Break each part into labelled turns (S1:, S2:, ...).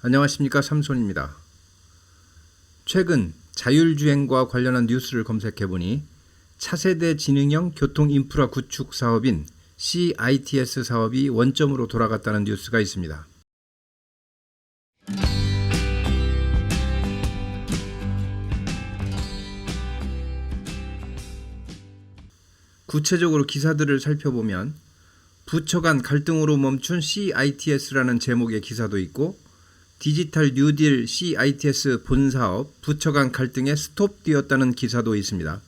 S1: 안녕하십니까, 삼손입니다. 최근 자율주행과 관련한 뉴스를 검색해보니 차세대 지능형 교통 인프라 구축 사업인 CITS 사업이 원점으로 돌아갔다는 뉴스가 있습니다. 구체적으로 기사들을 살펴보면 부처 간 갈등으로 멈춘 CITS라는 제목의 기사도 있고, 디지털 뉴딜 CITS 본사업 부처 간 갈등에 스톱되었다는 기사도 있습니다.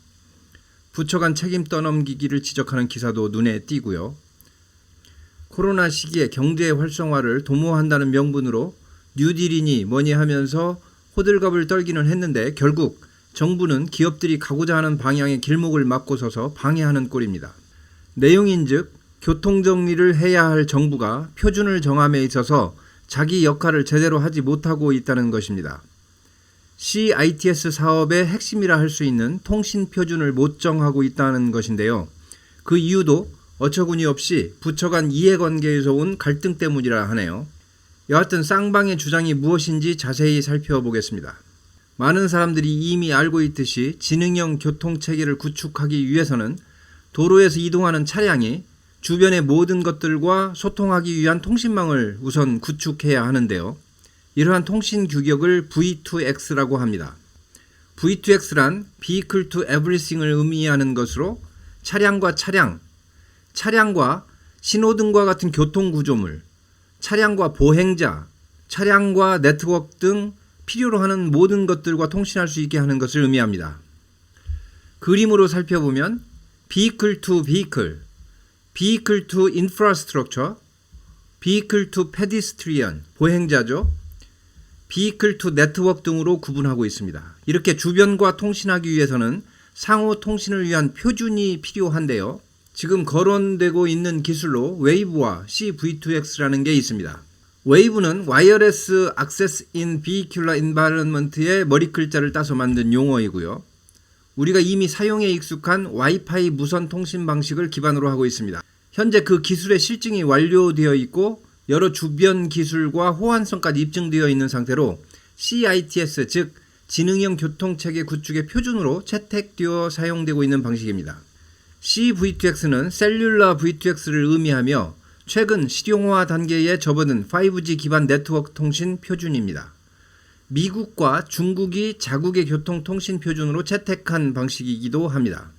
S1: 부처 간 책임 떠넘기기를 지적하는 기사도 눈에 띄고요. 코로나 시기에 경제 활성화를 도모한다는 명분으로 뉴딜이니 뭐니 하면서 호들갑을 떨기는 했는데 결국 정부는 기업들이 가고자 하는 방향의 길목을 막고 서서 방해하는 꼴입니다. 내용인즉 교통정리를 해야 할 정부가 표준을 정함에 있어서 자기 역할을 제대로 하지 못하고 있다는 것입니다. CITS 사업의 핵심이라 할 수 있는 통신 표준을 못 정하고 있다는 것인데요. 그 이유도 어처구니 없이 부처 간 이해관계에서 온 갈등 때문이라 하네요. 여하튼 쌍방의 주장이 무엇인지 자세히 살펴보겠습니다. 많은 사람들이 이미 알고 있듯이 지능형 교통체계를 구축하기 위해서는 도로에서 이동하는 차량이 주변의 모든 것들과 소통하기 위한 통신망을 우선 구축해야 하는데요. 이러한 통신 규격을 V2X라고 합니다. V2X란 Vehicle to Everything을 의미하는 것으로 차량과 차량, 차량과 신호등과 같은 교통구조물, 차량과 보행자, 차량과 네트워크 등 필요로 하는 모든 것들과 통신할 수 있게 하는 것을 의미합니다. 그림으로 살펴보면 Vehicle to Vehicle, Vehicle to Infrastructure, Vehicle to Pedestrian, 보행자죠. Vehicle to Network 등으로 구분하고 있습니다. 이렇게 주변과 통신하기 위해서는 상호 통신을 위한 표준이 필요한데요. 지금 거론되고 있는 기술로 웨이브와 CV2X라는 게 있습니다. 웨이브는 와이어레스 액세스 인 비히큘러 인바이런먼트의 머리글자를 따서 만든 용어이고요. 우리가 이미 사용에 익숙한 와이파이 무선 통신 방식을 기반으로 하고 있습니다. 현재 그 기술의 실증이 완료되어 있고 여러 주변 기술과 호환성까지 입증되어 있는 상태로 CITS, 즉 지능형 교통체계 구축의 표준으로 채택되어 사용되고 있는 방식입니다. CV2X는 셀룰러 V2X를 의미하며 최근 실용화 단계에 접어든 5G 기반 네트워크 통신 표준입니다. 미국과 중국이 자국의 교통통신 표준으로 채택한 방식이기도 합니다.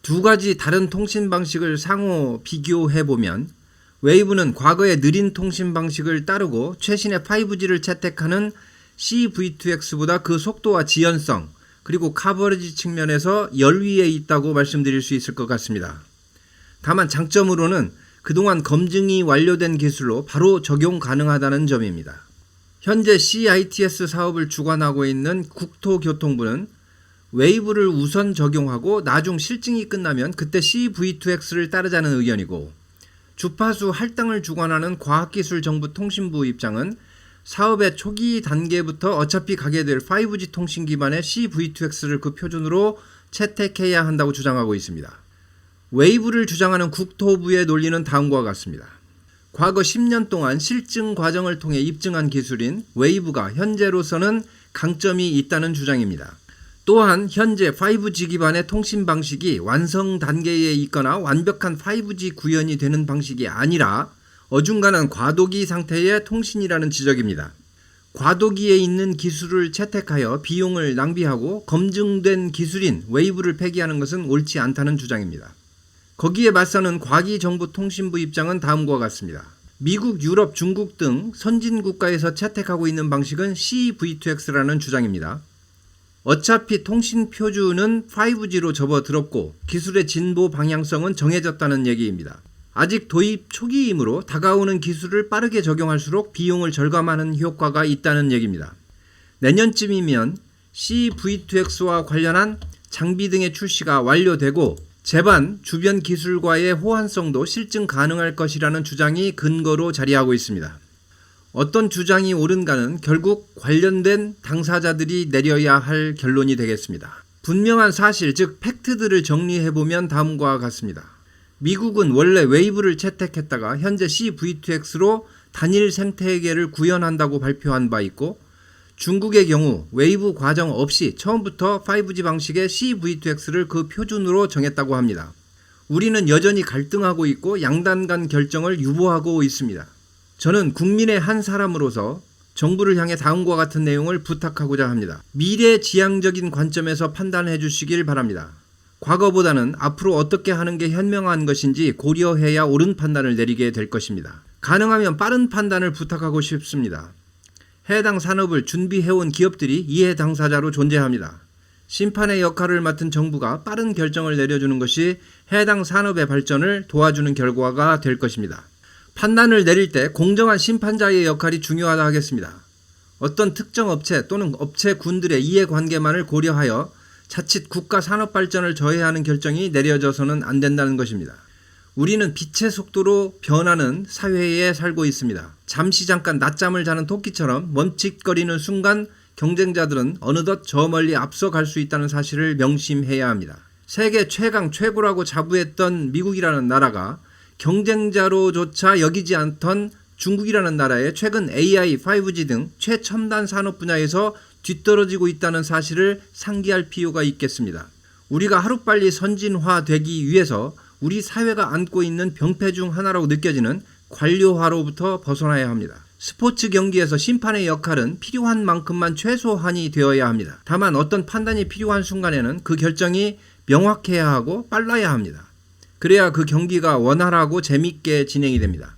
S1: 두 가지 다른 통신 방식을 상호 비교해보면 웨이브는 과거의 느린 통신 방식을 따르고 최신의 5G를 채택하는 CV2X보다 그 속도와 지연성 그리고 커버리지 측면에서 열위에 있다고 말씀드릴 수 있을 것 같습니다. 다만 장점으로는 그동안 검증이 완료된 기술로 바로 적용 가능하다는 점입니다. 현재 CITS 사업을 주관하고 있는 국토교통부는 웨이브를 우선 적용하고 나중 실증이 끝나면 그때 CV2X를 따르자는 의견이고, 주파수 할당을 주관하는 과학기술정보통신부 입장은 사업의 초기 단계부터 어차피 가게 될 5G 통신 기반의 CV2X를 그 표준으로 채택해야 한다고 주장하고 있습니다. 웨이브를 주장하는 국토부의 논리는 다음과 같습니다. 과거 10년 동안 실증 과정을 통해 입증한 기술인 웨이브가 현재로서는 강점이 있다는 주장입니다. 또한 현재 5G 기반의 통신 방식이 완성 단계에 있거나 완벽한 5G 구현이 되는 방식이 아니라 어중간한 과도기 상태의 통신이라는 지적입니다. 과도기에 있는 기술을 채택하여 비용을 낭비하고 검증된 기술인 웨이브를 폐기하는 것은 옳지 않다는 주장입니다. 거기에 맞서는 과기정보통신부 입장은 다음과 같습니다. 미국, 유럽, 중국 등 선진 국가에서 채택하고 있는 방식은 CV2X라는 주장입니다. 어차피 통신 표준은 5G로 접어들었고 기술의 진보 방향성은 정해졌다는 얘기입니다. 아직 도입 초기이므로 다가오는 기술을 빠르게 적용할수록 비용을 절감하는 효과가 있다는 얘기입니다. 내년쯤이면 CV2X와 관련한 장비 등의 출시가 완료되고 제반 주변 기술과의 호환성도 실증 가능할 것이라는 주장이 근거로 자리하고 있습니다. 어떤 주장이 옳은가는 결국 관련된 당사자들이 내려야 할 결론이 되겠습니다. 분명한 사실, 즉 팩트들을 정리해보면 다음과 같습니다. 미국은 원래 웨이브를 채택했다가 현재 CV2X로 단일 생태계를 구현한다고 발표한 바 있고, 중국의 경우 웨이브 과정 없이 처음부터 5G 방식의 CV2X를 그 표준으로 정했다고 합니다. 우리는 여전히 갈등하고 있고 양단 간 결정을 유보하고 있습니다. 저는 국민의 한 사람으로서 정부를 향해 다음과 같은 내용을 부탁하고자 합니다. 미래지향적인 관점에서 판단해 주시길 바랍니다. 과거보다는 앞으로 어떻게 하는 게 현명한 것인지 고려해야 옳은 판단을 내리게 될 것입니다. 가능하면 빠른 판단을 부탁하고 싶습니다. 해당 산업을 준비해온 기업들이 이해 당사자로 존재합니다. 심판의 역할을 맡은 정부가 빠른 결정을 내려주는 것이 해당 산업의 발전을 도와주는 결과가 될 것입니다. 판단을 내릴 때 공정한 심판자의 역할이 중요하다 하겠습니다. 어떤 특정 업체 또는 업체군들의 이해관계만을 고려하여 자칫 국가 산업 발전을 저해하는 결정이 내려져서는 안 된다는 것입니다. 우리는 빛의 속도로 변하는 사회에 살고 있습니다. 잠시 잠깐 낮잠을 자는 토끼처럼 멈칫거리는 순간 경쟁자들은 어느덧 저 멀리 앞서갈 수 있다는 사실을 명심해야 합니다. 세계 최강 최고라고 자부했던 미국이라는 나라가 경쟁자로조차 여기지 않던 중국이라는 나라에 최근 AI, 5G 등 최첨단 산업 분야에서 뒤떨어지고 있다는 사실을 상기할 필요가 있겠습니다. 우리가 하루빨리 선진화되기 위해서 우리 사회가 안고 있는 병폐 중 하나라고 느껴지는 관료화로부터 벗어나야 합니다. 스포츠 경기에서 심판의 역할은 필요한 만큼만 최소한이 되어야 합니다. 다만 어떤 판단이 필요한 순간에는 그 결정이 명확해야 하고 빨라야 합니다. 그래야 그 경기가 원활하고 재밌게 진행이 됩니다.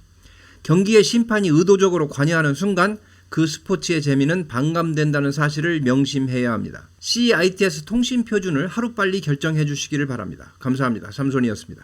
S1: 경기의 심판이 의도적으로 관여하는 순간 그 스포츠의 재미는 반감된다는 사실을 명심해야 합니다. CITS 통신 표준을 하루빨리 결정해 주시기를 바랍니다. 감사합니다. 삼손이었습니다.